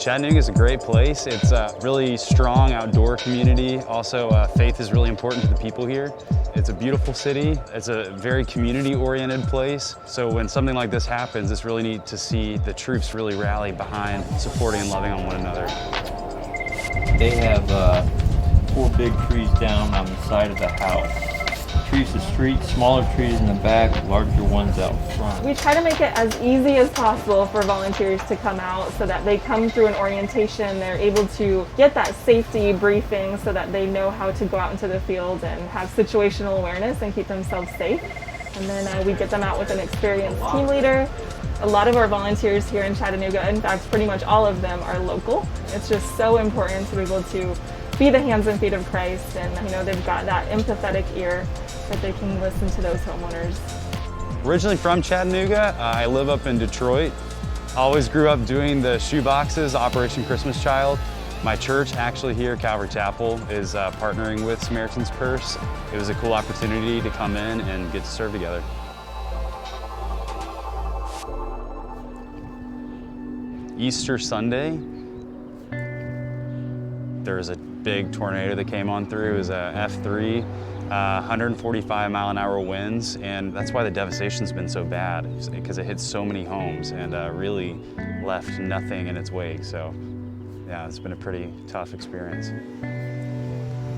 Chattanooga is a great place. It's a really strong outdoor community. Also, faith is really important to the people here. It's a beautiful city. It's a very community-oriented place. So when something like this happens, it's really neat to see the troops really rally behind supporting and loving on one another. They have 4 big trees down on the side of the house. Trees the street, smaller trees in the back, larger ones out front. We try to make it as easy as possible for volunteers to come out so that they come through an orientation, they're able to get that safety briefing so that they know how to go out into the field and have situational awareness and keep themselves safe. And then we get them out with an experienced team leader. A lot of our volunteers here in Chattanooga, in fact, pretty much all of them are local. It's just so important to be able to be the hands and feet of Christ, and they've got that empathetic ear that they can listen to those homeowners. Originally from Chattanooga, I live up in Detroit. I always grew up doing the shoe boxes, Operation Christmas Child. My church actually here, Calvary Chapel, is partnering with Samaritan's Purse. It was a cool opportunity to come in and get to serve together. Easter Sunday, there was a big tornado that came on through. It was a F3, 145-mile-an-hour winds, and that's why the devastation's been so bad, because it hit so many homes and really left nothing in its wake. So, yeah, it's been a pretty tough experience.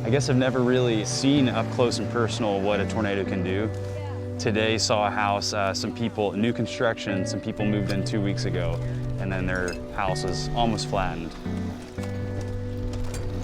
I guess I've never really seen up close and personal what a tornado can do. Today saw a house, some people, new construction, some people moved in 2 weeks ago, and then their house is almost flattened.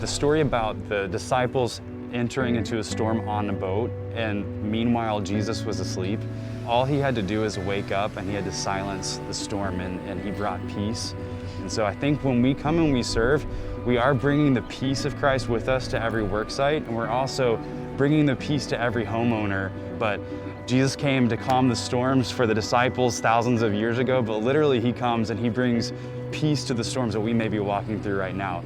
The story about the disciples entering into a storm on a boat, and meanwhile Jesus was asleep. All he had to do is wake up, and he had to silence the storm, and he brought peace. And so I think when we come and we serve, we are bringing the peace of Christ with us to every work site, and we're also bringing the peace to every homeowner. But Jesus came to calm the storms for the disciples thousands of years ago, but literally he comes and he brings peace to the storms that we may be walking through right now.